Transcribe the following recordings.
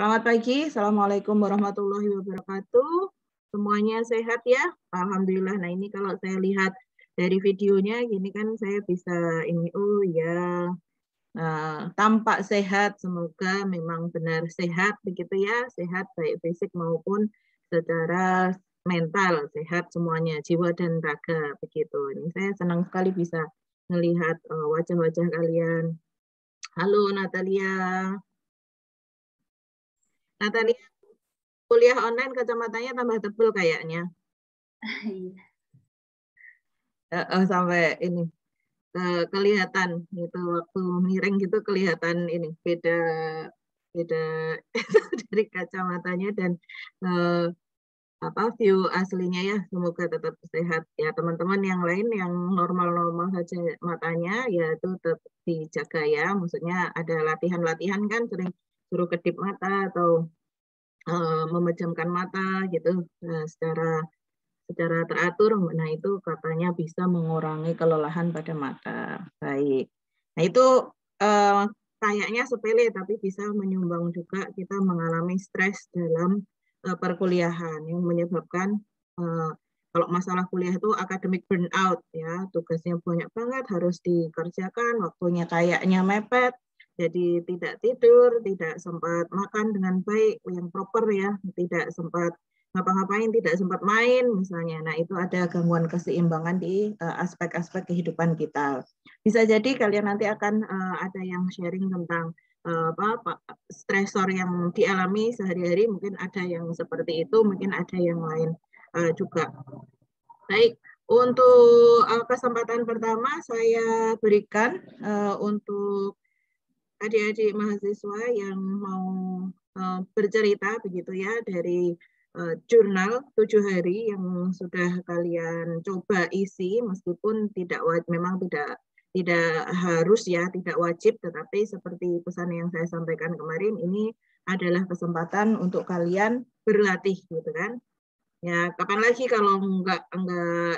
Selamat pagi, Assalamualaikum warahmatullahi wabarakatuh. Semuanya sehat ya? Alhamdulillah. Nah ini kalau saya lihat dari videonya, gini kan saya bisa ini, oh ya, tampak sehat. Semoga memang benar sehat begitu ya, sehat baik fisik maupun secara mental, sehat semuanya, jiwa dan raga begitu. Ini saya senang sekali bisa melihat wajah-wajah kalian. Halo Natalia. Natalia, kuliah online kacamatanya tambah tebel kayaknya. Sampai ini kelihatan gitu waktu miring gitu kelihatan ini beda beda dari kacamatanya dan view aslinya ya. Semoga tetap sehat ya teman-teman yang lain yang normal-normal saja matanya ya itu tetap dijaga ya. Maksudnya ada latihan-latihan kan sering suruh kedip mata atau memejamkan mata gitu secara teratur. Nah itu katanya bisa mengurangi kelelahan pada mata. Baik. Nah itu kayaknya sepele tapi bisa menyumbang juga kita mengalami stres dalam perkuliahan yang menyebabkan kalau masalah kuliah itu academic burnout ya, tugasnya banyak banget harus dikerjakan, waktunya kayaknya mepet. Jadi tidak tidur, tidak sempat makan dengan baik yang proper ya, tidak sempat ngapa-ngapain, tidak sempat main misalnya. Nah, itu ada gangguan keseimbangan di aspek-aspek kehidupan kita. Bisa jadi kalian nanti akan ada yang sharing tentang stresor yang dialami sehari-hari, mungkin ada yang seperti itu, mungkin ada yang lain juga. Baik, untuk kesempatan pertama saya berikan untuk adik-adik mahasiswa yang mau bercerita begitu ya dari jurnal 7 hari yang sudah kalian coba isi, meskipun memang tidak harus ya, tidak wajib, tetapi seperti pesan yang saya sampaikan kemarin, ini adalah kesempatan untuk kalian berlatih gitu kan. Ya, kapan lagi kalau enggak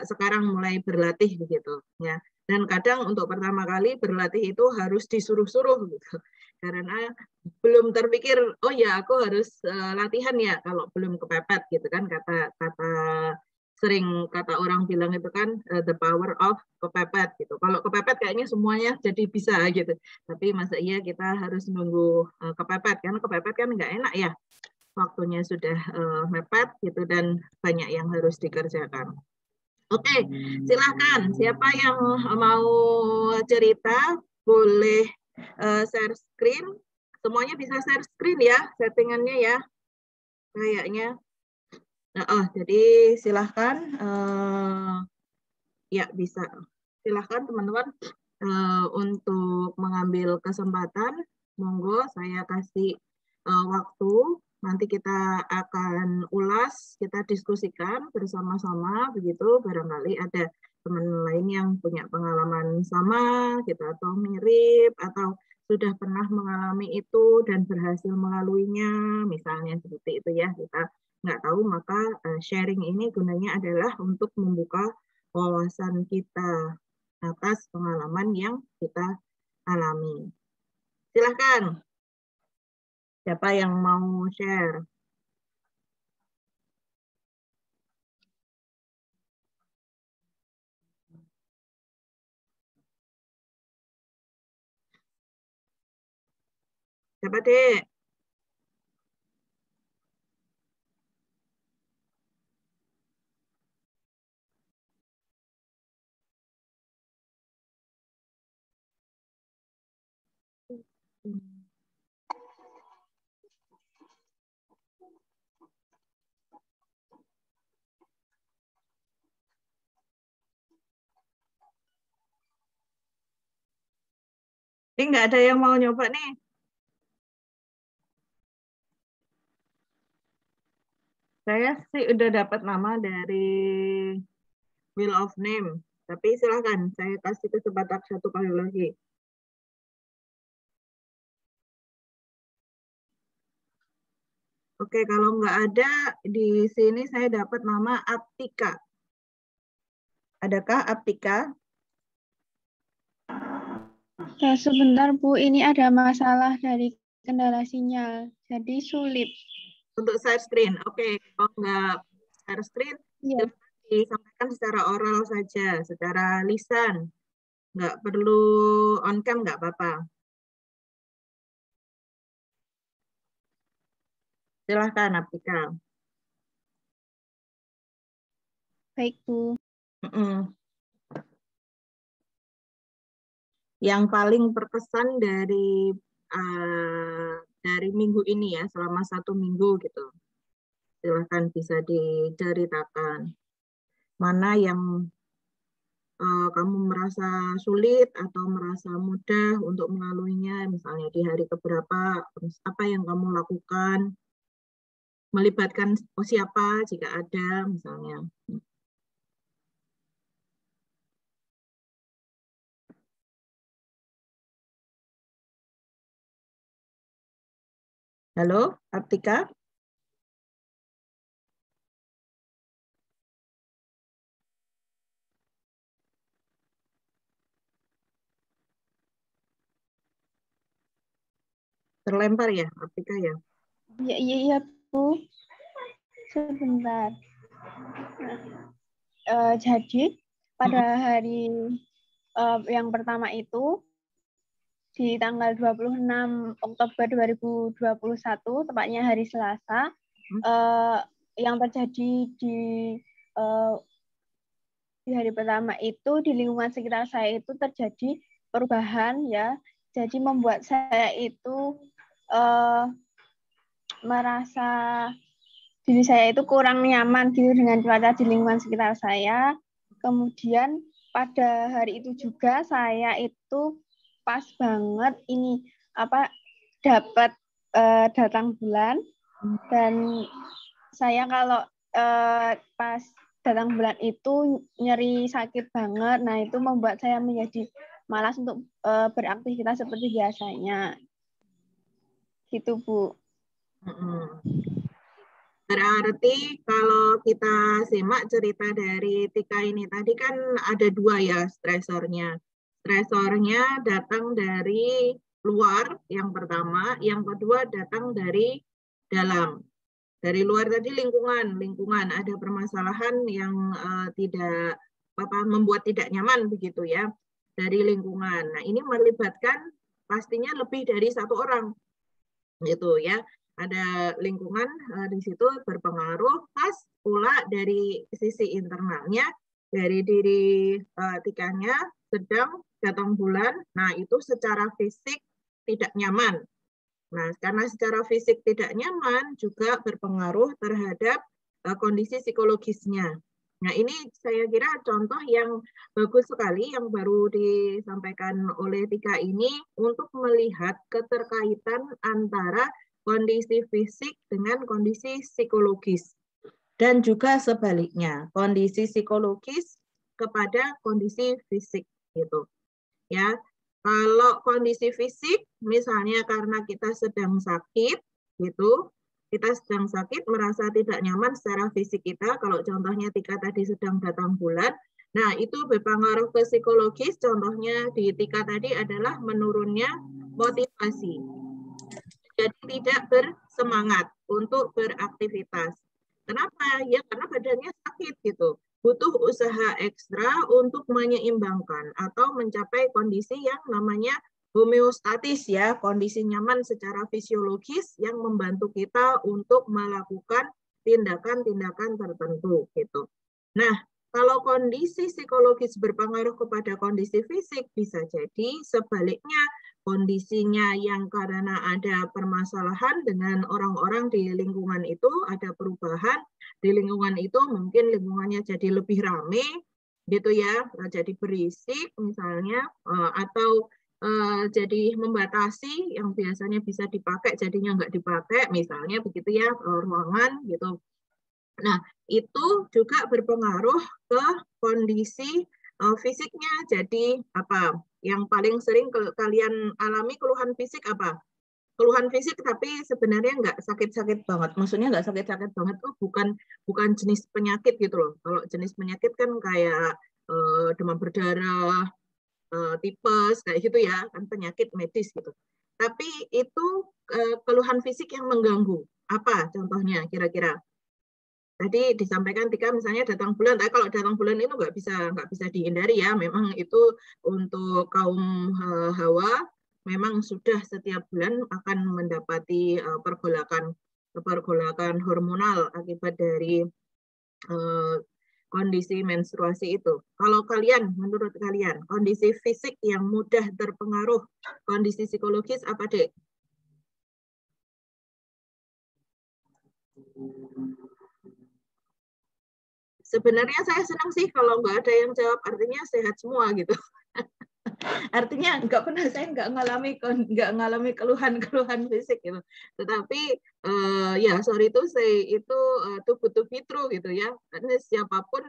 sekarang mulai berlatih begitu ya. Dan kadang untuk pertama kali berlatih itu harus disuruh-suruh gitu. Karena belum terpikir, oh ya aku harus latihan ya kalau belum kepepet gitu kan, sering kata orang bilang itu kan the power of kepepet gitu. Kalau kepepet kayaknya semuanya jadi bisa gitu. Tapi masa iya kita harus nunggu kepepet, karena kepepet kan enggak enak ya. Waktunya sudah mepet gitu dan banyak yang harus dikerjakan. Oke, silakan. Siapa yang mau cerita boleh share screen. Semuanya bisa share screen ya, settingannya ya, kayaknya. Jadi silahkan. Ya bisa. Silahkan teman-teman untuk mengambil kesempatan. Monggo saya kasih waktu. Nanti kita akan ulas, kita diskusikan bersama-sama begitu. Barangkali ada teman lain yang punya pengalaman sama gitu atau mirip atau sudah pernah mengalami itu dan berhasil melaluinya, misalnya seperti itu ya. Kita nggak tahu, maka sharing ini gunanya adalah untuk membuka wawasan kita atas pengalaman yang kita alami. Silahkan. Siapa yang mau share? Siapa, Dek? Ini nggak ada yang mau nyoba nih. Saya sih udah dapat nama dari Wheel of Name. Tapi silahkan, saya kasih kesempatan satu kali lagi. Oke, kalau nggak ada, di sini saya dapat nama Aptika. Adakah Aptika? Ya, sebentar Bu, ini ada masalah dari kendala sinyal, jadi sulit. Untuk share screen, oke. Kalau nggak share screen, Iya. silakan disampaikan secara oral saja, secara lisan. Nggak perlu on cam, nggak apa-apa. Silahkan, Apika. Baik, Bu. Yang paling berkesan dari minggu ini ya, selama 1 minggu gitu. Silahkan bisa diceritakan. Mana yang kamu merasa sulit atau merasa mudah untuk melaluinya, misalnya di hari keberapa, terus apa yang kamu lakukan, melibatkan siapa jika ada, misalnya. Halo, Artika? Terlempar ya, Artika ya? Iya, Bu. Sebentar. Jadi pada hari yang pertama itu di tanggal 26 Oktober 2021, tepatnya hari Selasa, yang terjadi di hari pertama itu di lingkungan sekitar saya itu terjadi perubahan ya. Jadi membuat saya itu merasa diri saya itu kurang nyaman gitu dengan cuaca di lingkungan sekitar saya. Kemudian pada hari itu juga saya itu pas banget ini dapat datang bulan, dan saya kalau pas datang bulan itu nyeri sakit banget. Nah, itu membuat saya menjadi malas untuk beraktivitas seperti biasanya. Gitu, Bu. Berarti kalau kita simak cerita dari Tika ini tadi kan ada 2 ya stresornya. Stresornya datang dari luar yang pertama, yang kedua datang dari dalam. Dari luar tadi lingkungan ada permasalahan yang tidak membuat tidak nyaman begitu ya dari lingkungan. Nah, ini melibatkan pastinya lebih dari 1 orang gitu ya. Ada lingkungan di situ berpengaruh, pas pula dari sisi internalnya, dari diri Tikanya sedang datang bulan. Nah, itu secara fisik tidak nyaman. Nah, karena secara fisik tidak nyaman juga berpengaruh terhadap kondisi psikologisnya. Nah, ini saya kira contoh yang bagus sekali yang baru disampaikan oleh Tika ini untuk melihat keterkaitan antara kondisi fisik dengan kondisi psikologis. Dan juga sebaliknya, kondisi psikologis kepada kondisi fisik gitu. Ya, kalau kondisi fisik, misalnya karena kita sedang sakit, gitu, kita sedang sakit, merasa tidak nyaman secara fisik kita, kalau contohnya Tika tadi sedang datang bulan, nah itu berpengaruh ke psikologis, contohnya di Tika tadi adalah menurunnya motivasi. Jadi tidak bersemangat untuk beraktivitas. Kenapa? Ya karena badannya sakit gitu. Butuh usaha ekstra untuk menyeimbangkan atau mencapai kondisi yang namanya homeostatis ya, kondisi nyaman secara fisiologis yang membantu kita untuk melakukan tindakan-tindakan tertentu gitu. Nah, kalau kondisi psikologis berpengaruh kepada kondisi fisik, bisa jadi sebaliknya kondisinya yang karena ada permasalahan dengan orang-orang di lingkungan itu, ada perubahan di lingkungan itu, mungkin lingkungannya jadi lebih ramai gitu ya, jadi berisik misalnya, atau jadi membatasi yang biasanya bisa dipakai jadinya nggak dipakai misalnya begitu ya, ruangan gitu. Nah, itu juga berpengaruh ke kondisi fisiknya. Jadi apa? Yang paling sering kalian alami keluhan fisik apa? Keluhan fisik tapi sebenarnya nggak sakit-sakit banget. Maksudnya nggak sakit-sakit banget tuh bukan jenis penyakit gitu loh. Kalau jenis penyakit kan kayak demam berdarah, tipes kayak gitu ya, kan penyakit medis gitu. tapi itu keluhan fisik yang mengganggu. Apa contohnya kira-kira? Tadi disampaikan Tika misalnya datang bulan, tapi kalau datang bulan itu nggak bisa dihindari ya. Memang itu untuk kaum Hawa memang sudah setiap bulan akan mendapati pergolakan hormonal akibat dari kondisi menstruasi itu. Kalau kalian, menurut kalian, kondisi fisik yang mudah terpengaruh kondisi psikologis apa, Dek? Sebenarnya saya senang sih kalau nggak ada yang jawab, artinya sehat semua gitu. Artinya saya nggak ngalami keluhan fisik gitu. Tetapi ya sorry itu itu too good to be true gitu ya. Karena siapapun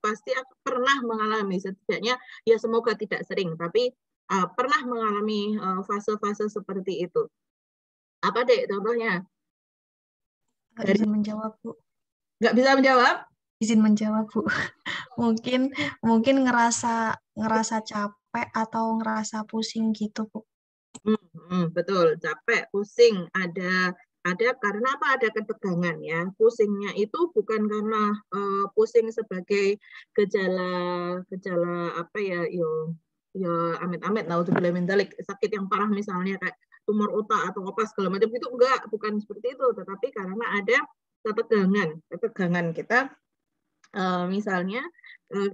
pasti pernah mengalami, setidaknya ya semoga tidak sering, tapi pernah mengalami fase-fase seperti itu. Apa deh contohnya? Izin menjawab, Bu. Nggak bisa menjawab? Izin menjawab, Bu. mungkin ngerasa capek atau ngerasa pusing gitu, Bu. Betul, capek, pusing, ada karena apa? Ada ketegangan ya. Pusingnya itu bukan karena pusing sebagai gejala apa ya, yo amit-amit naudzubillah min dzalik, sakit yang parah misalnya kayak tumor otak atau apa segala macam itu enggak, bukan seperti itu, tetapi karena ada ketegangan kita misalnya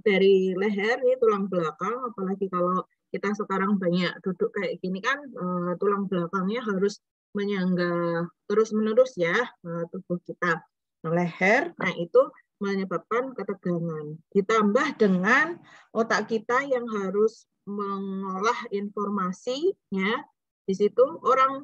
dari leher ini tulang belakang, apalagi kalau kita sekarang banyak duduk kayak gini kan tulang belakangnya harus menyangga terus-menerus ya tubuh kita. Leher, nah itu menyebabkan ketegangan. Ditambah dengan otak kita yang harus mengolah informasi ya. Di situ orang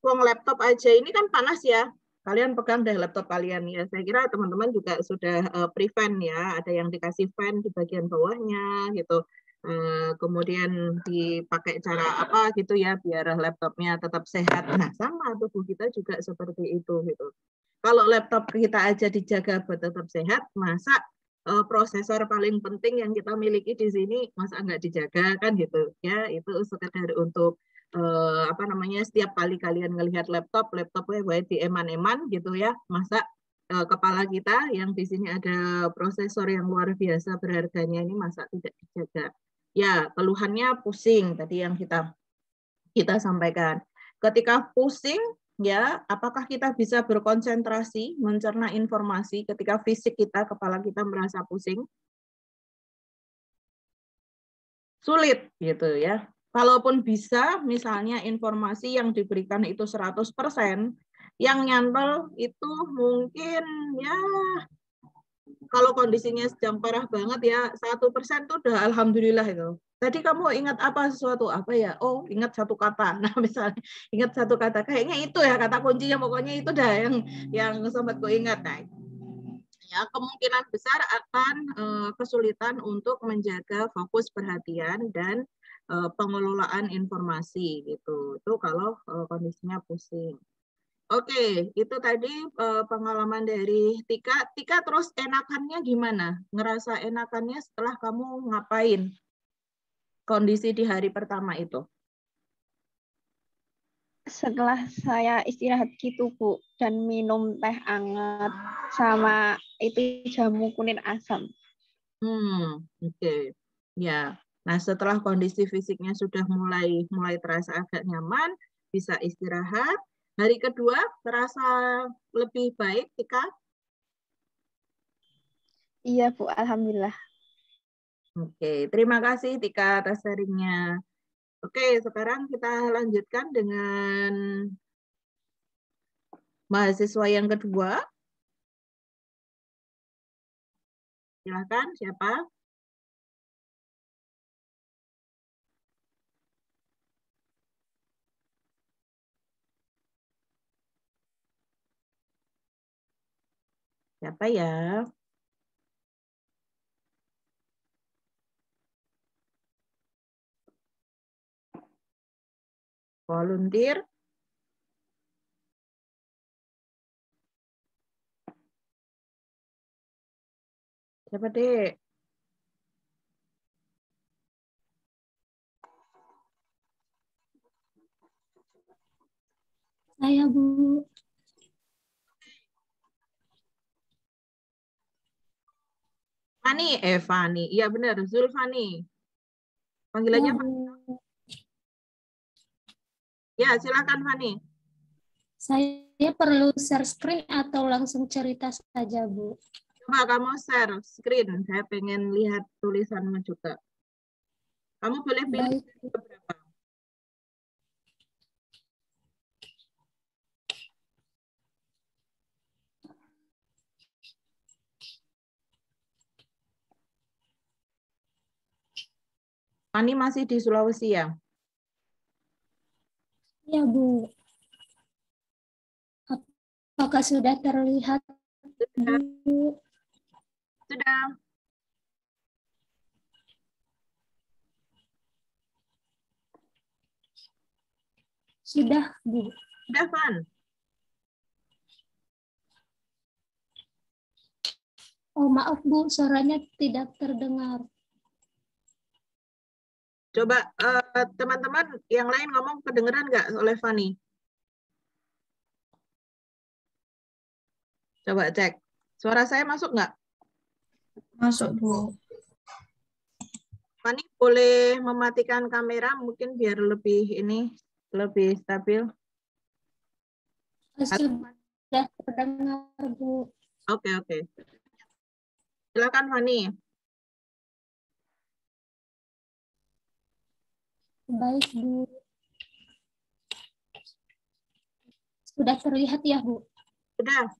uang laptop aja ini kan panas ya. Kalian pegang deh laptop kalian ya. Saya kira teman-teman juga sudah prevent ya. Ada yang dikasih fan di bagian bawahnya gitu. Kemudian dipakai cara apa gitu ya biar laptopnya tetap sehat. Nah sama tubuh kita juga seperti itu gitu. Kalau laptop kita aja dijaga buat tetap sehat, masa prosesor paling penting yang kita miliki di sini masa nggak dijaga kan gitu ya. Itu sekedar untuk apa namanya, setiap kali kalian ngelihat laptopnya di eman-eman gitu ya, masa kepala kita yang di sini ada prosesor yang luar biasa berharganya ini masa tidak dijaga. Ya, keluhannya pusing tadi yang kita sampaikan. Ketika pusing ya, apakah kita bisa berkonsentrasi mencerna informasi ketika fisik kita, kepala kita merasa pusing? Sulit gitu ya. Kalaupun bisa, misalnya informasi yang diberikan itu 100%, yang nyantol itu mungkin ya kalau kondisinya sedang parah banget ya 1% tuh udah alhamdulillah itu. Tadi kamu ingat apa sesuatu apa ya? Oh, ingat satu kata. Nah, misalnya ingat satu kata, kayaknya itu ya kata kuncinya, pokoknya itu dah yang sobatku ingat. Nah, ya kemungkinan besar akan kesulitan untuk menjaga fokus perhatian dan pengelolaan informasi gitu. Itu kalau kondisinya pusing. Oke, itu tadi pengalaman dari Tika. Tika terus enakannya gimana? Ngerasa enakannya setelah kamu ngapain? Kondisi di hari pertama itu. Setelah saya istirahat gitu, Bu, dan minum teh hangat sama itu jamu kunyit asam. Oke. Ya. Nah, setelah kondisi fisiknya sudah mulai terasa agak nyaman, bisa istirahat. Hari kedua terasa lebih baik, Tika? Iya, Bu, alhamdulillah. Oke, terima kasih Tika atas sharingnya. Oke, sekarang kita lanjutkan dengan mahasiswa yang kedua. Silakan, siapa? Siapa ya? Volunteer. Siapa, Dek? Saya, Bu. Fani. Iya benar, Zulfani. Ya, Panggilannya Bu. Ya, silakan Fani. Saya perlu share screen atau langsung cerita saja, Bu? Coba kamu share screen, saya pengen lihat tulisanmu juga. Kamu boleh pilih Baik. beberapa. Fani masih di Sulawesi ya? Ya, Bu. Apakah sudah terlihat, Sudah. Bu? Sudah. Sudah, Bu. Sudah, Fan. Oh, maaf, Bu. Suaranya tidak terdengar. Coba teman-teman yang lain ngomong kedengeran nggak oleh Fani? Coba cek. Suara saya masuk nggak? Masuk, Bu. Fani boleh mematikan kamera mungkin biar lebih stabil. Sudah terdengar, Bu. Oke. Silakan Fani. Baik, Bu. Sudah terlihat ya, Bu? Sudah.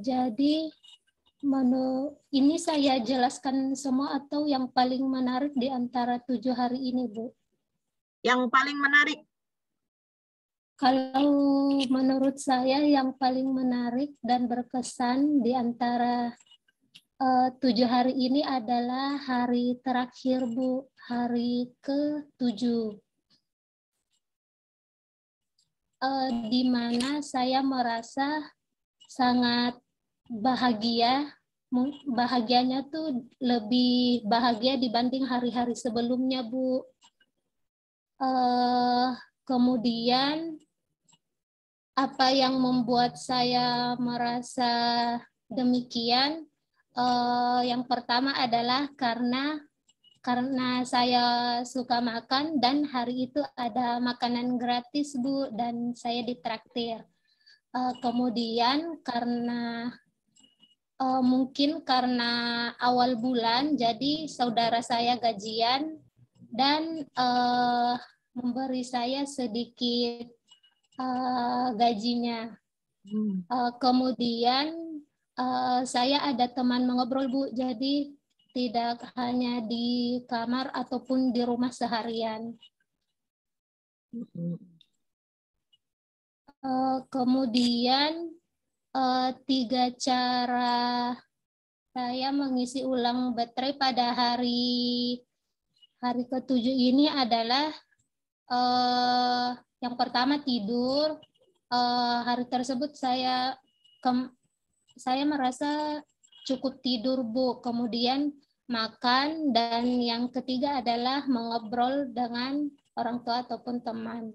Jadi, ini saya jelaskan semua atau yang paling menarik di antara 7 hari ini, Bu? Yang paling menarik. Kalau menurut saya yang paling menarik dan berkesan di antara 7 hari ini adalah hari terakhir, Bu, hari ke-7. Di mana saya merasa sangat bahagia. Bahagianya tuh lebih bahagia dibanding hari-hari sebelumnya, Bu. Kemudian apa yang membuat saya merasa demikian? Yang pertama adalah karena saya suka makan dan hari itu ada makanan gratis, Bu, dan saya ditraktir. Kemudian mungkin karena awal bulan, jadi saudara saya gajian dan memberi saya sedikit gajinya. Kemudian saya ada teman mengobrol, Bu, jadi tidak hanya di kamar ataupun di rumah seharian. Kemudian 3 cara saya mengisi ulang baterai pada hari ke-7 ini adalah yang pertama tidur. Hari tersebut saya merasa cukup tidur, Bu. Kemudian makan, dan yang ketiga adalah mengobrol dengan orang tua ataupun teman.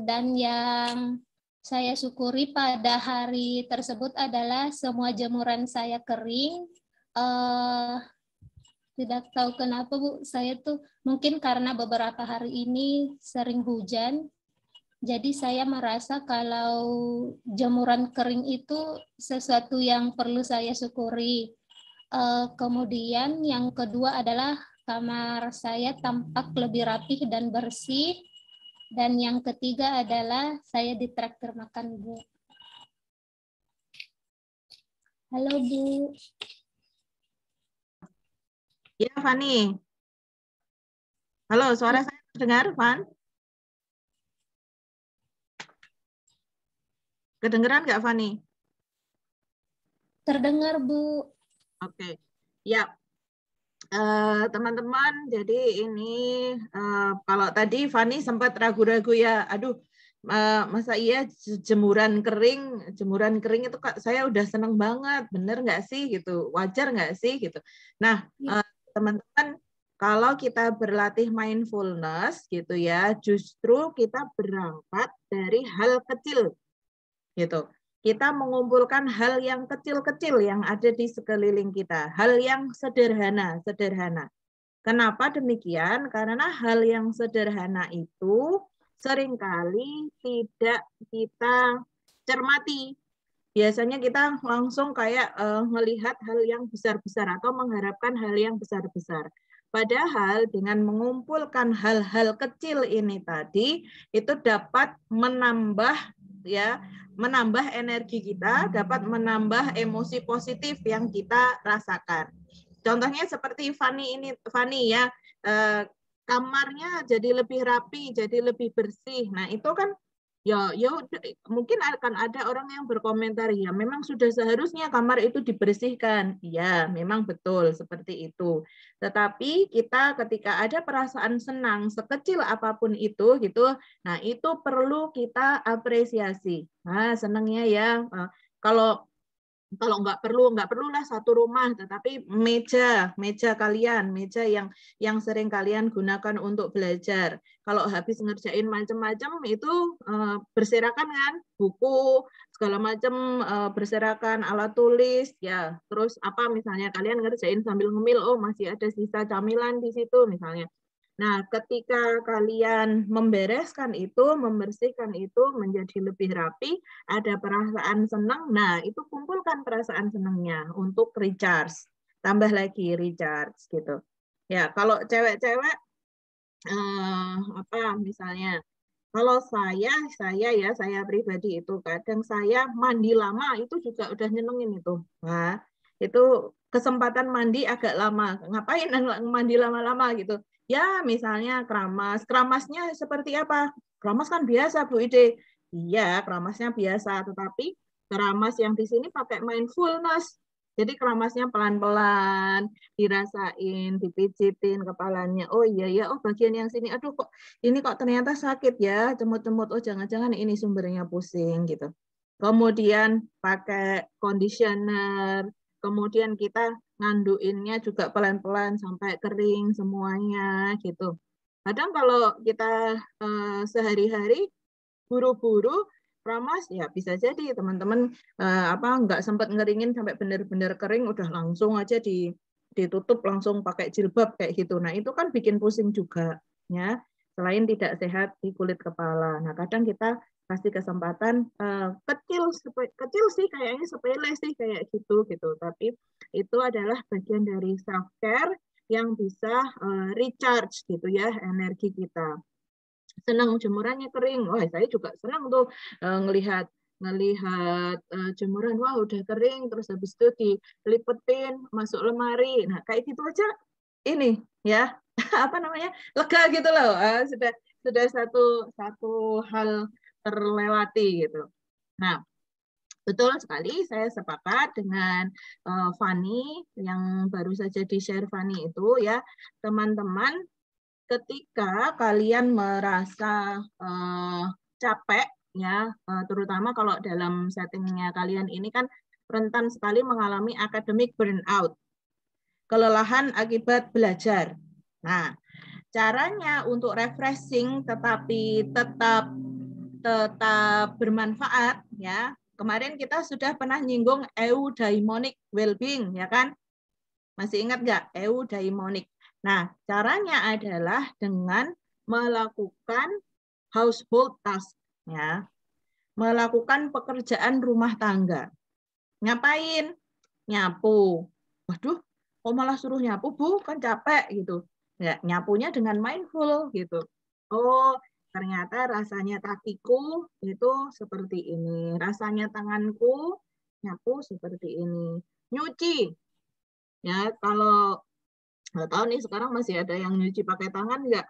Dan yang saya syukuri pada hari tersebut adalah semua jemuran saya kering. Tidak tahu kenapa, Bu, saya tuh mungkin karena beberapa hari ini sering hujan, jadi saya merasa kalau jemuran kering itu sesuatu yang perlu saya syukuri. Kemudian yang kedua adalah kamar saya tampak lebih rapih dan bersih. Dan yang ketiga adalah saya ditraktir makan, Bu. Halo, Bu. Ya, Fani. Halo, suara saya terdengar, Fan? Kedengeran nggak, Fani? Terdengar, Bu. Oke. Ya, teman-teman, jadi ini kalau tadi Fani sempat ragu-ragu ya, aduh masa iya jemuran kering itu saya udah seneng banget, bener nggak sih gitu, wajar nggak sih gitu. Nah teman-teman, kalau kita berlatih mindfulness gitu ya, justru kita berangkat dari hal kecil gitu. Kita mengumpulkan hal yang kecil-kecil yang ada di sekeliling kita, hal yang sederhana. Kenapa demikian? Karena hal yang sederhana itu seringkali tidak kita cermati. Biasanya kita langsung kayak melihat hal yang besar-besar atau mengharapkan hal yang besar-besar. Padahal dengan mengumpulkan hal-hal kecil ini tadi itu dapat menambah energi kita, dapat menambah emosi positif yang kita rasakan. Contohnya seperti Fani ya, kamarnya jadi lebih rapi, jadi lebih bersih. Nah itu kan ya mungkin akan ada orang yang berkomentar, ya memang sudah seharusnya kamar itu dibersihkan. Ya, memang betul seperti itu. Tetapi kita ketika ada perasaan senang sekecil apapun itu gitu, nah itu perlu kita apresiasi. Nah, senangnya ya kalau nggak perlulah satu rumah, tetapi meja kalian, meja yang sering kalian gunakan untuk belajar. Kalau habis ngerjain macam-macam itu berserakan kan, buku segala macam berserakan, alat tulis ya. Terus apa misalnya kalian ngerjain sambil ngemil, oh masih ada sisa camilan di situ misalnya. Nah, ketika kalian membereskan itu, membersihkan itu menjadi lebih rapi, ada perasaan senang, nah itu kumpulkan perasaan senangnya untuk recharge. Tambah lagi recharge gitu. Ya, kalau cewek-cewek misalnya, kalau saya pribadi itu kadang saya mandi lama itu juga udah nyenengin itu. Wah, itu kesempatan mandi agak lama. Ngapain mandi lama-lama gitu? Ya, misalnya keramasnya seperti apa? Keramas kan biasa, Bu Ide. Iya, keramasnya biasa, tetapi keramas yang di sini pakai mindfulness. Jadi keramasnya pelan-pelan, dirasain, dipijitin kepalanya. Oh iya, oh bagian yang sini, aduh kok ini kok ternyata sakit ya, cemut-cemut. Oh jangan-jangan ini sumbernya pusing gitu. Kemudian pakai conditioner, kemudian kita nganduinnya juga pelan-pelan sampai kering semuanya gitu. Kadang kalau kita sehari-hari buru-buru keramas ya bisa jadi teman-teman nggak sempat ngeringin sampai benar-benar kering, udah langsung aja ditutup langsung pakai jilbab kayak gitu. Nah itu kan bikin pusing juga ya, selain tidak sehat di kulit kepala. Nah kadang kita kasih kesempatan kecil sih, kayaknya sepele sih kayak gitu, tapi itu adalah bagian dari self care yang bisa recharge gitu ya energi kita. Senang jemurannya kering, wah saya juga senang tuh ngelihat jemuran, wah udah kering, terus habis itu dilipetin masuk lemari. Nah kayak gitu aja ini ya lega gitu loh, sudah satu hal terlewati gitu. Nah, betul sekali, saya sepakat dengan Fani yang baru saja di-share Fani itu ya, teman-teman. Ketika kalian merasa capek ya, terutama kalau dalam settingnya kalian ini kan rentan sekali mengalami academic burnout, kelelahan akibat belajar. Nah, caranya untuk refreshing tetapi tetap bermanfaat ya. Kemarin kita sudah pernah nyinggung eudaimonic well-being ya kan? Masih ingat nggak eudaimonic? Nah, caranya adalah dengan melakukan household task ya. Melakukan pekerjaan rumah tangga. Ngapain? Nyapu. Waduh, kok malah suruh nyapu, Bu? Kan capek gitu. Ya, nyapunya dengan mindful gitu. Oh, ternyata rasanya kakiku itu seperti ini. Rasanya tanganku nyapu seperti ini. Nyuci. Ya, kalau nggak tahu nih sekarang masih ada yang nyuci pakai tangan nggak?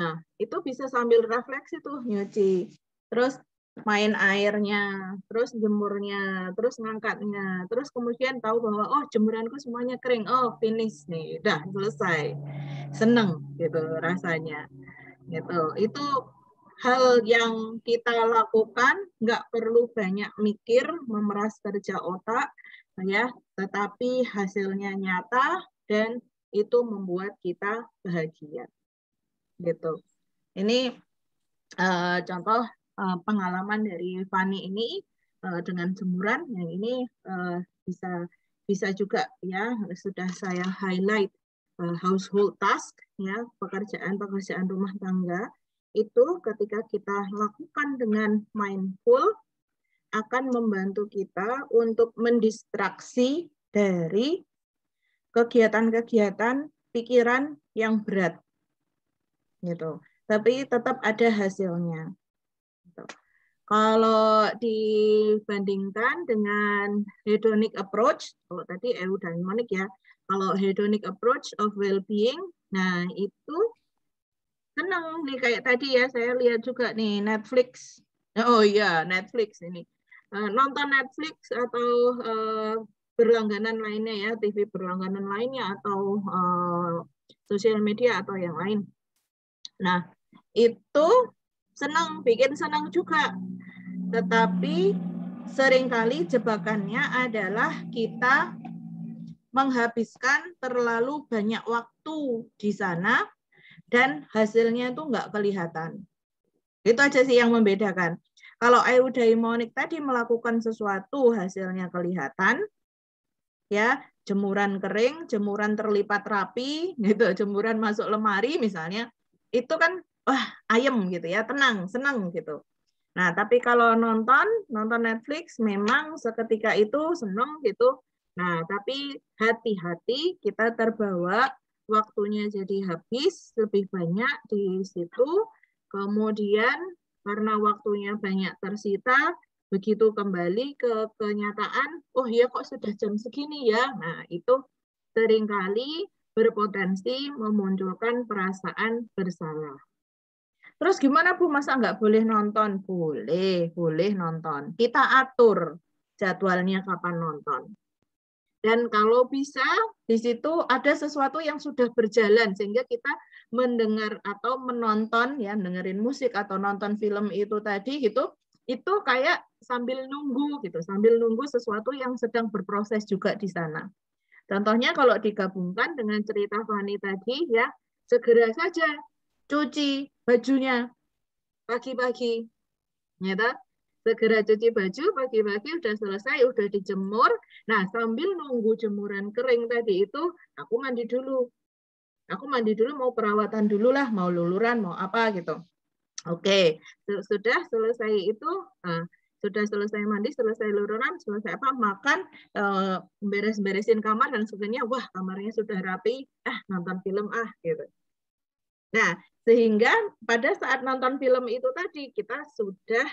Nah, itu bisa sambil refleksi tuh nyuci. Terus main airnya, terus jemurnya, terus ngangkatnya, terus kemudian tahu bahwa oh jemuranku semuanya kering, oh finish nih, udah selesai, seneng gitu rasanya, gitu. Itu hal yang kita lakukan nggak perlu banyak mikir, memeras kerja otak, ya, tetapi hasilnya nyata dan itu membuat kita bahagia. Gitu. Ini contoh pengalaman dari Fani ini dengan jemuran yang ini bisa juga ya sudah saya highlight household task ya pekerjaan rumah tangga itu ketika kita lakukan dengan mindful akan membantu kita untuk mendistraksi dari kegiatan-kegiatan pikiran yang berat gitu. Tapi tetap ada hasilnya. Kalau dibandingkan dengan hedonic approach, kalau tadi eudaimonik ya, kalau hedonic approach of well-being, nah itu senang nih kayak tadi ya, saya lihat juga nih Netflix. Oh iya, Netflix ini. Nonton Netflix atau berlangganan lainnya ya, TV berlangganan lainnya atau sosial media atau yang lain. Nah, itu bikin senang juga. Tetapi seringkali jebakannya adalah kita menghabiskan terlalu banyak waktu di sana dan hasilnya itu nggak kelihatan. Itu aja sih yang membedakan. Kalau eudaimonik tadi melakukan sesuatu hasilnya kelihatan, ya jemuran kering, jemuran terlipat rapi, gitu, jemuran masuk lemari misalnya, itu kan wah ayem gitu ya, tenang, senang gitu. Nah tapi kalau nonton Netflix memang seketika itu senang gitu. Nah tapi hati-hati kita terbawa waktunya jadi habis lebih banyak di situ. Kemudian karena waktunya banyak tersita, begitu kembali ke kenyataan, oh ya kok sudah jam segini ya. Nah itu seringkali berpotensi memunculkan perasaan bersalah. Terus gimana Bu, masa nggak boleh nonton? Boleh nonton. Kita atur jadwalnya kapan nonton. Dan kalau bisa, di situ ada sesuatu yang sudah berjalan, sehingga kita mendengar atau menonton, ya dengerin musik atau nonton film itu tadi, gitu, itu kayak sambil nunggu, gitu, sambil nunggu sesuatu yang sedang berproses juga di sana. Contohnya kalau digabungkan dengan cerita Fani tadi, ya segera saja cuci bajunya pagi-pagi, ya segera cuci baju pagi-pagi udah selesai, udah dijemur. Nah, sambil nunggu jemuran kering tadi itu, aku mandi dulu. Aku mandi dulu, mau perawatan dulu lah, mau luluran, mau apa gitu. Oke, sudah selesai itu, sudah selesai mandi, selesai luluran, selesai apa, makan, beres-beresin kamar dan sebagainya. Wah, kamarnya sudah rapi, nonton film gitu. Nah, sehingga pada saat nonton film itu tadi kita sudah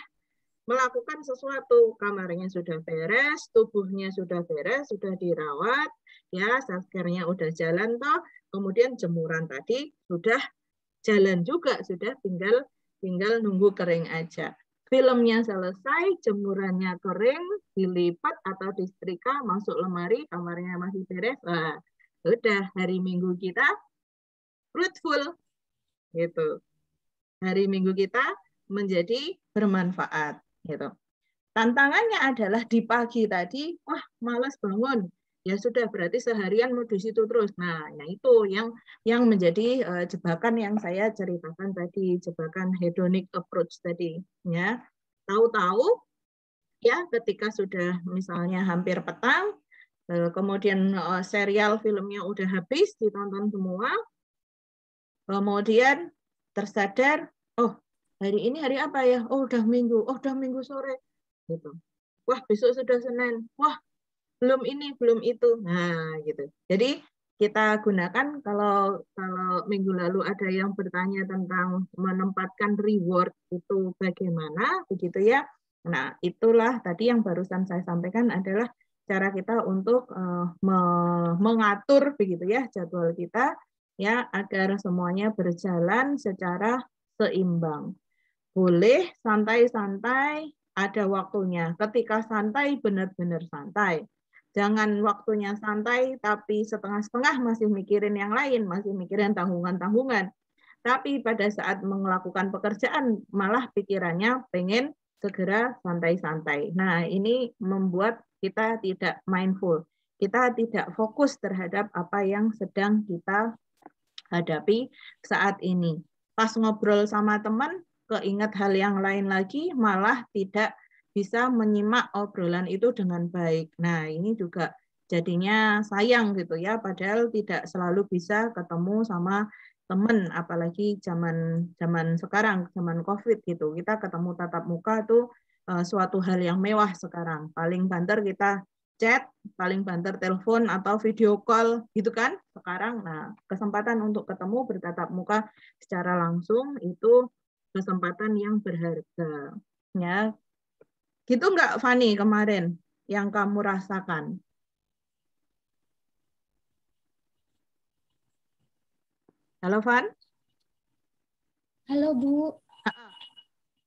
melakukan sesuatu, kamarnya sudah beres, tubuhnya sudah beres, sudah dirawat, ya self-care-nya udah jalan toh, kemudian jemuran tadi sudah jalan juga, sudah tinggal nunggu kering aja. Filmnya selesai, jemurannya kering, dilipat atau disetrika, masuk lemari, kamarnya masih beres, wah, udah hari Minggu kita fruitful, gitu. Hari Minggu kita menjadi bermanfaat. Gitu. Tantangannya adalah di pagi tadi, wah malas bangun, ya sudah berarti seharian mau di situ terus. Nah itu yang menjadi jebakan yang saya ceritakan tadi, jebakan hedonic approach tadi. Ya, tahu-tahu ya ketika sudah misalnya hampir petang, kemudian serial filmnya udah habis ditonton semua, kemudian tersadar, oh hari ini hari apa ya? Oh udah Minggu sore. Gitu. Wah besok sudah Senin. Wah belum ini belum itu. Nah gitu. Jadi kita gunakan kalau minggu lalu ada yang bertanya tentang menempatkan reward itu bagaimana begitu ya. Nah itulah tadi yang barusan saya sampaikan adalah cara kita untuk mengatur begitu ya jadwal kita ya agar semuanya berjalan secara seimbang. Boleh santai-santai, ada waktunya. Ketika santai, benar-benar santai. Jangan waktunya santai, tapi setengah-setengah masih mikirin yang lain, masih mikirin tanggungan-tanggungan. Tapi pada saat melakukan pekerjaan malah pikirannya pengen segera santai-santai. Nah, ini membuat kita tidak mindful. Kita tidak fokus terhadap apa yang sedang kita hadapi saat ini. Pas ngobrol sama teman, keinget hal yang lain lagi, malah tidak bisa menyimak obrolan itu dengan baik. Nah, ini juga jadinya sayang gitu ya, padahal tidak selalu bisa ketemu sama teman, apalagi zaman sekarang, zaman COVID gitu. Kita ketemu tatap muka itu suatu hal yang mewah sekarang. Paling banter kita chat, paling banter telepon atau video call gitu kan sekarang. Nah, kesempatan untuk ketemu bertatap muka secara langsung itu kesempatan yang berharga. Ya, gitu nggak Fani kemarin yang kamu rasakan? Halo Van? Halo Bu.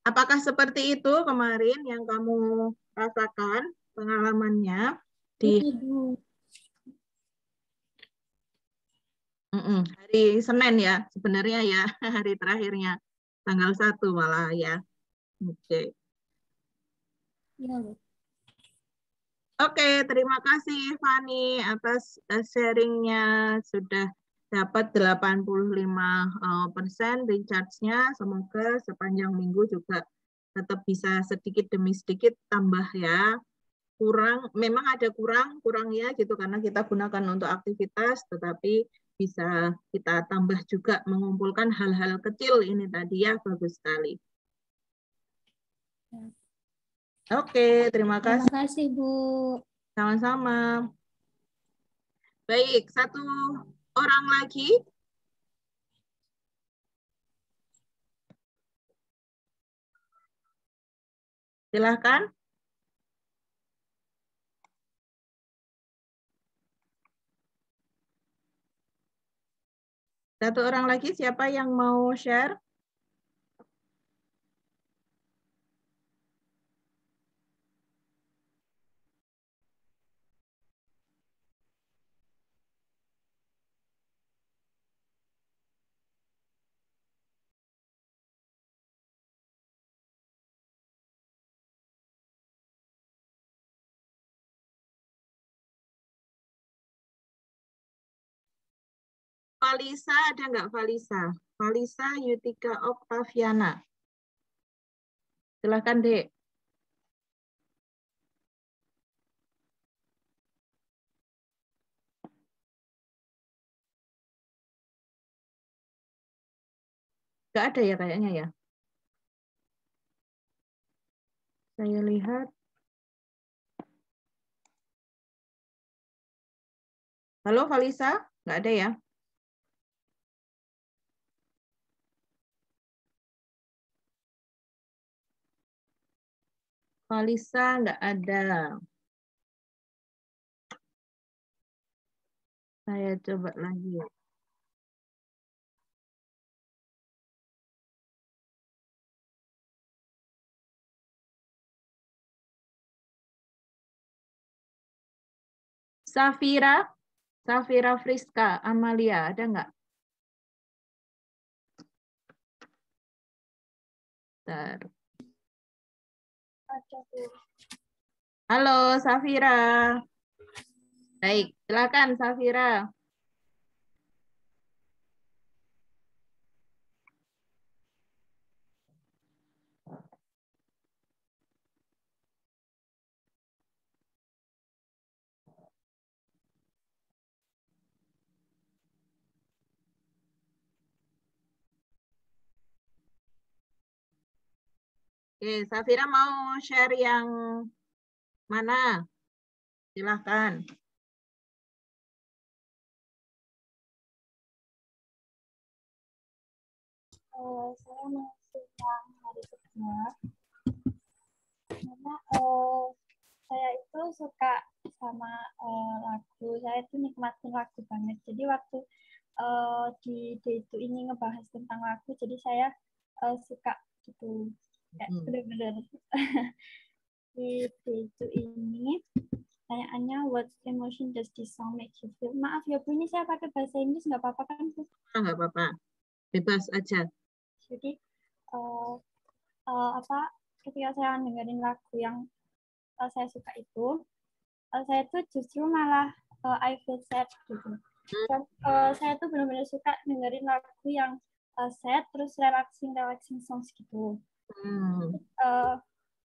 Apakah seperti itu kemarin yang kamu rasakan pengalamannya di Iya, Bu. hari Senin ya, sebenarnya ya hari terakhirnya tanggal 1 malah ya. Oke. Iya, Bu. Oke, terima kasih Fani atas sharingnya, sudah dapat 85% recharge-nya. Semoga sepanjang minggu juga tetap bisa sedikit demi sedikit tambah ya. Kurang, memang ada kurangnya gitu karena kita gunakan untuk aktivitas, tetapi bisa kita tambah juga mengumpulkan hal-hal kecil ini tadi ya, bagus sekali. Oke, terima kasih. Terima kasih, Bu. Sama-sama. Baik, satu orang lagi. Silahkan. Satu orang lagi, siapa yang mau share? Valisa, ada nggak Valisa? Valisa Yutika Oktaviana. Silahkan, Dek. Nggak ada ya kayaknya ya. Saya lihat. Halo Valisa, nggak ada ya? Valisa nggak ada. Saya coba lagi. Safira Friska, Amalia, ada nggak? Bentar. Halo Safira. Baik, silakan Safira. Oke, Safira mau share yang mana? Silahkan. Saya masih yang hari kedua, karena saya itu suka sama lagu, saya itu nikmatin lagu banget. Jadi waktu di day itu ini ngebahas tentang lagu, jadi saya suka gitu, kayak bener-bener di day itu ini. Pertanyaannya, what emotion does this song make you feel? Maaf ya Bu, ini saya pakai bahasa Inggris, nggak apa-apa kan Bu? Nggak apa-apa. bebas aja. Jadi ketika saya dengerin lagu yang saya suka itu, saya tuh justru malah I feel sad gitu. Dan saya tuh benar-benar suka dengerin lagu yang sad terus relaxing songs gitu.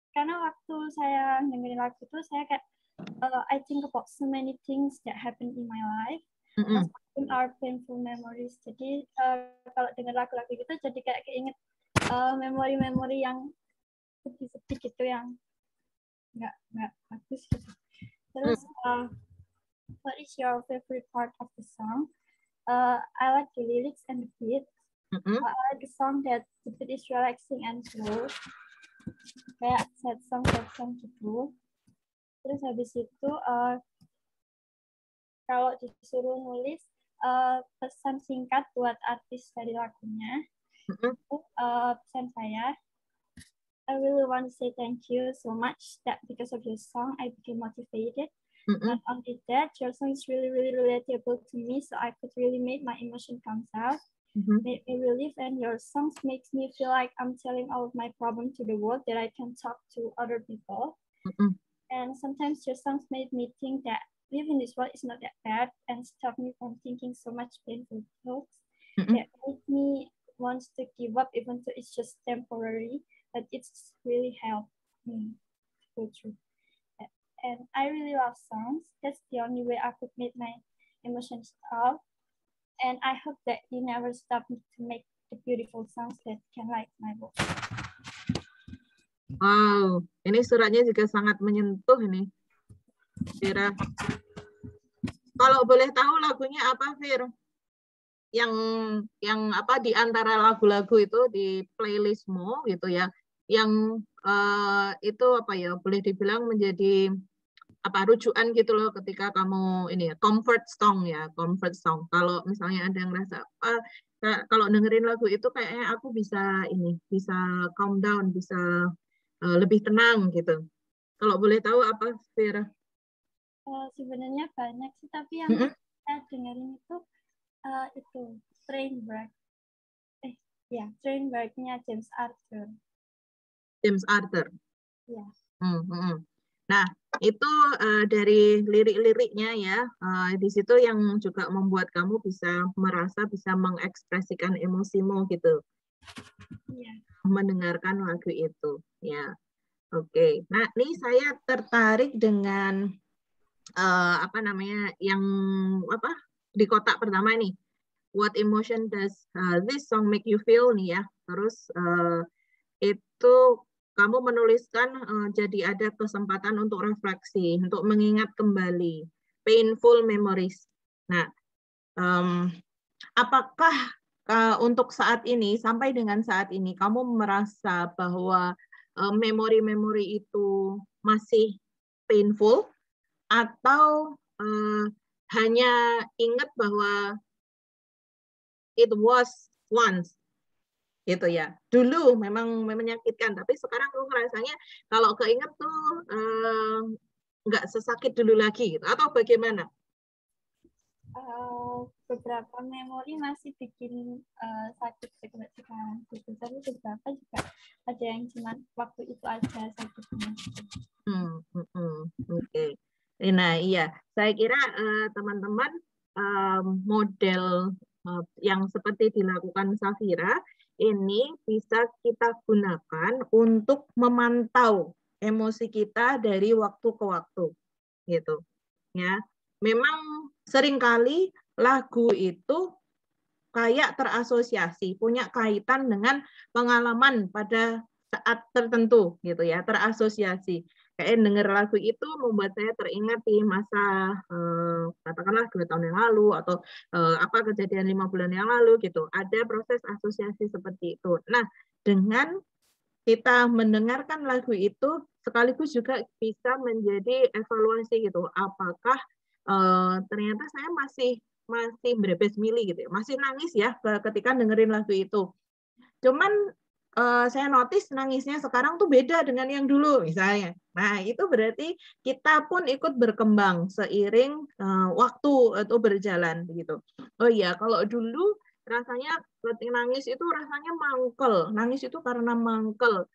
Karena waktu saya dengerin lagu itu saya kayak I think about so many things that happen in my life. Some are painful memories. Jadi kalau denger lagu-lagu gitu jadi kayak keinget memori-memori yang sedih-sedih gitu yang nggak bagus gitu. Terus what is your favorite part of the song? I like the lyrics and the beat. I like the song that the beat is relaxing and slow. Kayak sad song gitu. Terus habis itu kalau disuruh nulis pesan singkat buat artis dari lagunya, pesan saya, I really want to say thank you so much that because of your song I became motivated. Not only that, your song is really, really relatable to me, so I could really make my emotion comes out, make me relieve, and your songs makes me feel like I'm telling all of my problems to the world, that I can talk to other people. And sometimes your songs made me think that living this world is not that bad, and stop me from thinking so much painful thoughts that make me want to give up, even though it's just temporary, but it's really helped me to go through. And I really love songs. That's the only way I could make my emotions out. And I hope that you never stop me to make the beautiful songs that can light my world. Wow, ini suratnya juga sangat menyentuh ini, Fira. Kalau boleh tahu lagunya apa, Fir? Yang apa di antara lagu-lagu itu di playlistmu gitu ya? Yang itu apa ya? Boleh dibilang menjadi apa rujukan gitu loh ketika kamu ini ya comfort song ya, comfort song. Kalau misalnya ada yang ngerasa kalau dengerin lagu itu kayaknya aku bisa calm down, bisa lebih tenang gitu. Kalau boleh tahu apa, Fira? Sebenarnya banyak sih, tapi yang saya dengerin itu Trainwreck. Trainwreck-nya James Arthur. James Arthur. Ya. Nah, itu dari lirik-liriknya ya, di situ yang juga membuat kamu bisa merasa, bisa mengekspresikan emosimu gitu. Iya. Mendengarkan lagu itu, ya. Oke. Nah, ini saya tertarik dengan yang di kotak pertama ini. What emotion does this song make you feel nih ya? Terus itu kamu menuliskan jadi ada kesempatan untuk refleksi, untuk mengingat kembali painful memories. Nah, apakah untuk saat ini, sampai dengan saat ini, kamu merasa bahwa memori-memori itu masih painful, atau hanya ingat bahwa it was once, gitu ya. Dulu memang menyakitkan, tapi sekarang aku ngerasanya kalau keinget tuh nggak sesakit dulu lagi, gitu. Atau bagaimana? Beberapa memori masih bikin sakit sekarang gitu, tapi beberapa juga ada yang cuma waktu itu aja sakitnya. Oke. Nah iya, saya kira teman-teman model yang seperti dilakukan Safira ini bisa kita gunakan untuk memantau emosi kita dari waktu ke waktu, gitu. Ya, memang seringkali lagu itu kayak terasosiasi, punya kaitan dengan pengalaman pada saat tertentu, gitu ya, terasosiasi. Kayak denger lagu itu membuat saya teringat di masa katakanlah 2 tahun yang lalu atau kejadian 5 bulan yang lalu gitu. Ada proses asosiasi seperti itu. Nah, dengan kita mendengarkan lagu itu sekaligus juga bisa menjadi evaluasi gitu. Apakah ternyata saya masih berebes mili gitu ya. Masih nangis ya ketika dengerin lagu itu. Cuman saya notice nangisnya sekarang tuh beda dengan yang dulu misalnya. Nah, itu berarti kita pun ikut berkembang seiring waktu itu berjalan begitu. Oh iya, kalau dulu rasanya nangis itu rasanya mangkel, nangis itu karena mangkel,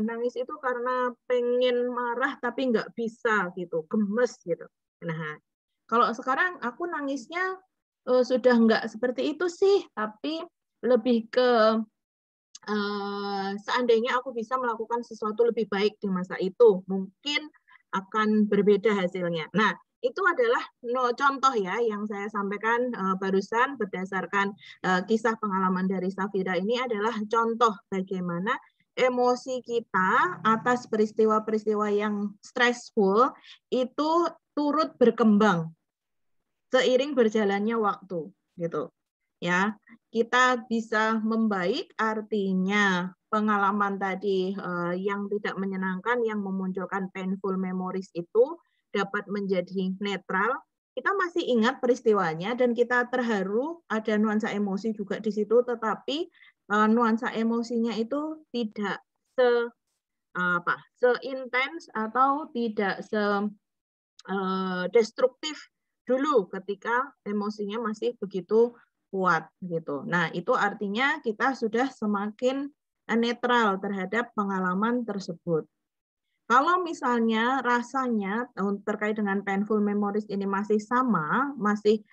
nangis itu karena pengen marah tapi nggak bisa gitu, gemes gitu. Nah, kalau sekarang aku nangisnya sudah nggak seperti itu sih, tapi lebih ke seandainya aku bisa melakukan sesuatu lebih baik di masa itu, mungkin akan berbeda hasilnya. Nah, itu adalah contoh ya yang saya sampaikan barusan berdasarkan kisah pengalaman dari Safira ini adalah contoh bagaimana emosi kita atas peristiwa-peristiwa yang stressful itu turut berkembang seiring berjalannya waktu, gitu. Ya, kita bisa membaik artinya pengalaman tadi yang tidak menyenangkan, yang memunculkan painful memories itu dapat menjadi netral. Kita masih ingat peristiwanya dan kita terharu, ada nuansa emosi juga di situ, tetapi nuansa emosinya itu tidak seintens atau tidak destruktif dulu ketika emosinya masih begitu kuat gitu. Nah, itu artinya kita sudah semakin netral terhadap pengalaman tersebut. Kalau misalnya rasanya terkait dengan painful memories ini masih sama, masih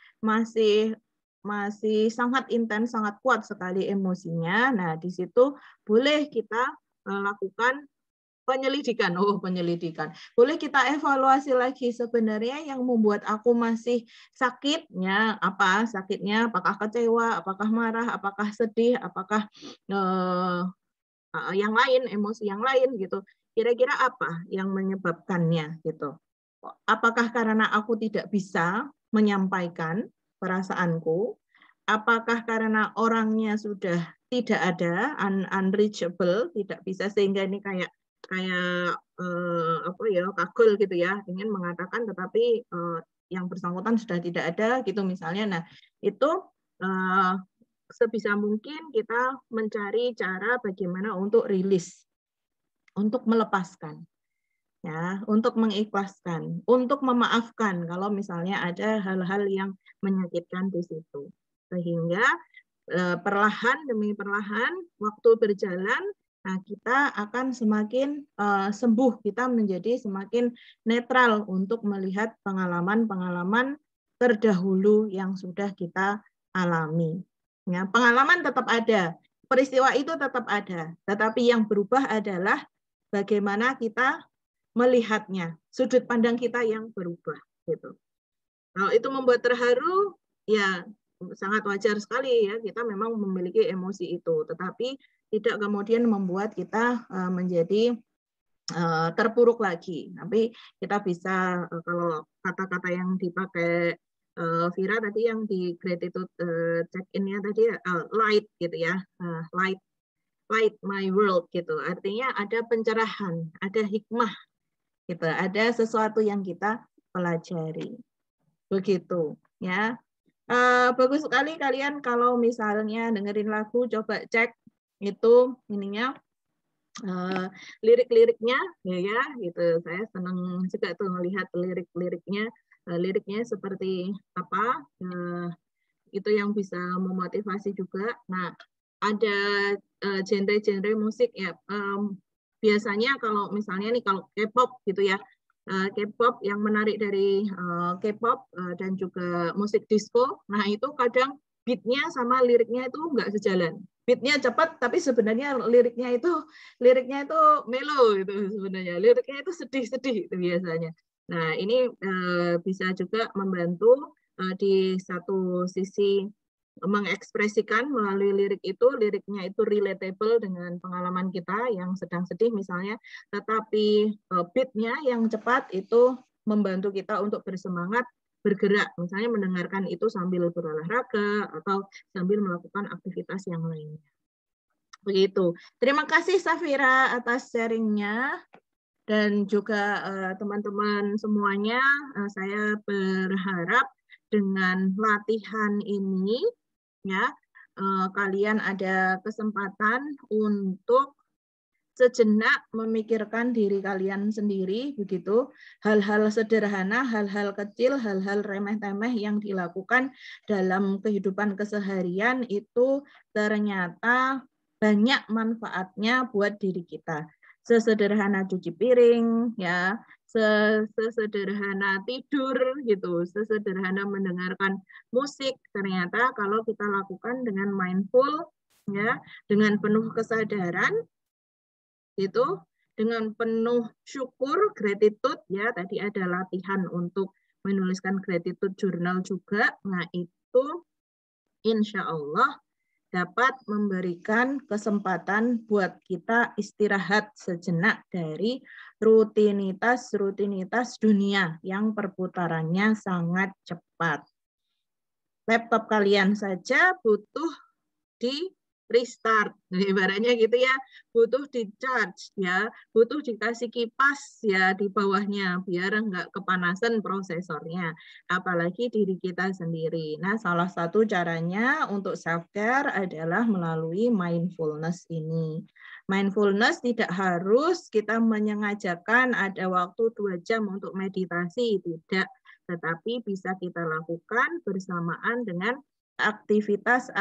sangat intens, sangat kuat sekali emosinya. Nah, di situ boleh kita lakukan penyelidikan. Penyelidikan. Boleh kita evaluasi lagi sebenarnya yang membuat aku masih sakitnya apa? Sakitnya apakah kecewa, apakah marah, apakah sedih, apakah yang lain, emosi yang lain gitu. Kira-kira apa yang menyebabkannya gitu? Apakah karena aku tidak bisa menyampaikan perasaanku? Apakah karena orangnya sudah tidak ada, unreachable, tidak bisa, sehingga ini kayak kagul gitu ya, ingin mengatakan tetapi yang bersangkutan sudah tidak ada gitu misalnya. Nah, itu sebisa mungkin kita mencari cara bagaimana untuk rilis, untuk melepaskan, ya, untuk mengikhlaskan, untuk memaafkan kalau misalnya ada hal-hal yang menyakitkan di situ. Sehingga perlahan demi perlahan waktu berjalan, nah kita akan semakin sembuh, kita menjadi semakin netral untuk melihat pengalaman-pengalaman terdahulu yang sudah kita alami. Ya, pengalaman tetap ada, peristiwa itu tetap ada, tetapi yang berubah adalah bagaimana kita melihatnya, sudut pandang kita yang berubah. Gitu. Kalau itu membuat terharu, ya sangat wajar sekali ya, kita memang memiliki emosi itu, tetapi tidak kemudian membuat kita menjadi terpuruk lagi. Tapi kita bisa, kalau kata-kata yang dipakai Vira tadi yang di gratitude check-in-nya tadi, light gitu ya, light my world gitu. Artinya ada pencerahan, ada hikmah gitu, ada sesuatu yang kita pelajari. Begitu ya. Bagus sekali kalian kalau misalnya dengerin lagu, coba cek itu ininya lirik-liriknya ya gitu. Saya senang juga tuh melihat liriknya seperti apa, itu yang bisa memotivasi juga. Nah, ada genre-genre musik ya, biasanya kalau misalnya nih kalau K-pop gitu ya, K-pop yang menarik dari K-pop dan juga musik disco, nah itu kadang beatnya sama liriknya itu nggak sejalan. Beatnya cepat, tapi sebenarnya liriknya itu mellow itu sebenarnya. Liriknya itu sedih-sedih itu biasanya. Nah ini bisa juga membantu di satu sisi mengekspresikan melalui lirik itu, liriknya itu relatable dengan pengalaman kita yang sedang sedih misalnya, tetapi beatnya yang cepat itu membantu kita untuk bersemangat, bergerak, misalnya mendengarkan itu sambil berolahraga atau sambil melakukan aktivitas yang lainnya. Begitu. Terima kasih Safira atas sharingnya dan juga teman-teman semuanya. Saya berharap dengan latihan ini ya kalian ada kesempatan untuk sejenak memikirkan diri kalian sendiri, begitu. Hal-hal sederhana, hal-hal kecil, hal-hal remeh-temeh yang dilakukan dalam kehidupan keseharian itu ternyata banyak manfaatnya buat diri kita. Sesederhana cuci piring, ya, sesederhana tidur, gitu, sesederhana mendengarkan musik. Ternyata kalau kita lakukan dengan mindful, ya, dengan penuh kesadaran, itu dengan penuh syukur, gratitude, ya, tadi ada latihan untuk menuliskan gratitude journal juga. Nah, itu insya Allah dapat memberikan kesempatan buat kita istirahat sejenak dari rutinitas dunia yang perputarannya sangat cepat. Laptop kalian saja butuh di restart, ibaratnya gitu ya, butuh di charge, ya, butuh dikasih kipas ya di bawahnya biar nggak kepanasan prosesornya, apalagi diri kita sendiri. Nah, salah satu caranya untuk self care adalah melalui mindfulness ini. Mindfulness tidak harus kita menyengajakan ada waktu 2 jam untuk meditasi, tidak, tetapi bisa kita lakukan bersamaan dengan aktivitas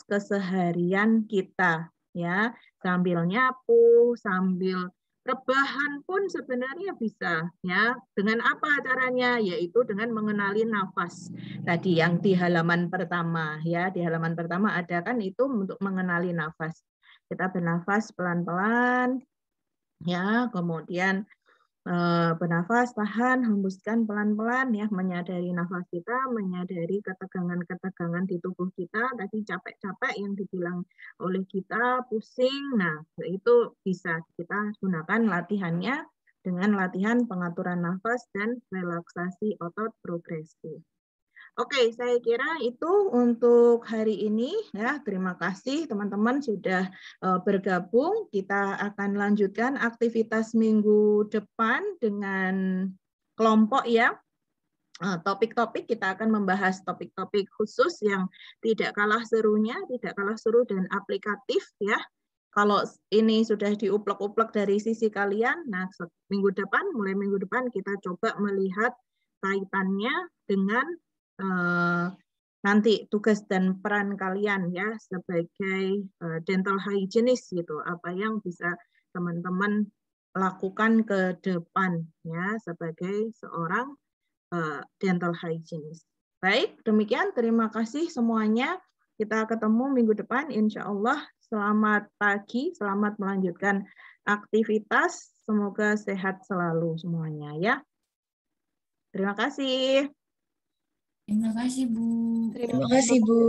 keseharian kita, ya, sambil nyapu, sambil rebahan pun sebenarnya bisa, ya. Dengan apa caranya? Yaitu dengan mengenali nafas. Tadi yang di halaman pertama, ya, di halaman pertama ada kan itu untuk mengenali nafas. Kita bernafas pelan-pelan, ya, kemudian bernafas, tahan, hembuskan pelan-pelan, ya, menyadari nafas kita, menyadari ketegangan-ketegangan di tubuh kita, tadi capek-capek yang dibilang oleh kita, pusing. Nah, itu bisa kita gunakan latihannya dengan latihan pengaturan nafas dan relaksasi otot progresif. Oke, saya kira itu untuk hari ini, ya. Terima kasih teman-teman sudah bergabung. Kita akan lanjutkan aktivitas minggu depan dengan kelompok, ya. Topik-topik kita akan membahas topik-topik khusus yang tidak kalah serunya, tidak kalah seru dan aplikatif, ya. Kalau ini sudah diuplek-uplek dari sisi kalian, nah mulai minggu depan kita coba melihat kaitannya dengan nanti tugas dan peran kalian, ya, sebagai dental hygienist, gitu. Apa yang bisa teman-teman lakukan ke depan, ya, sebagai seorang dental hygienist. Baik, demikian. Terima kasih semuanya. Kita ketemu minggu depan, insya Allah. Selamat pagi, selamat melanjutkan aktivitas. Semoga sehat selalu semuanya, ya. Terima kasih. Terima kasih, Bu. Terima kasih, Bu.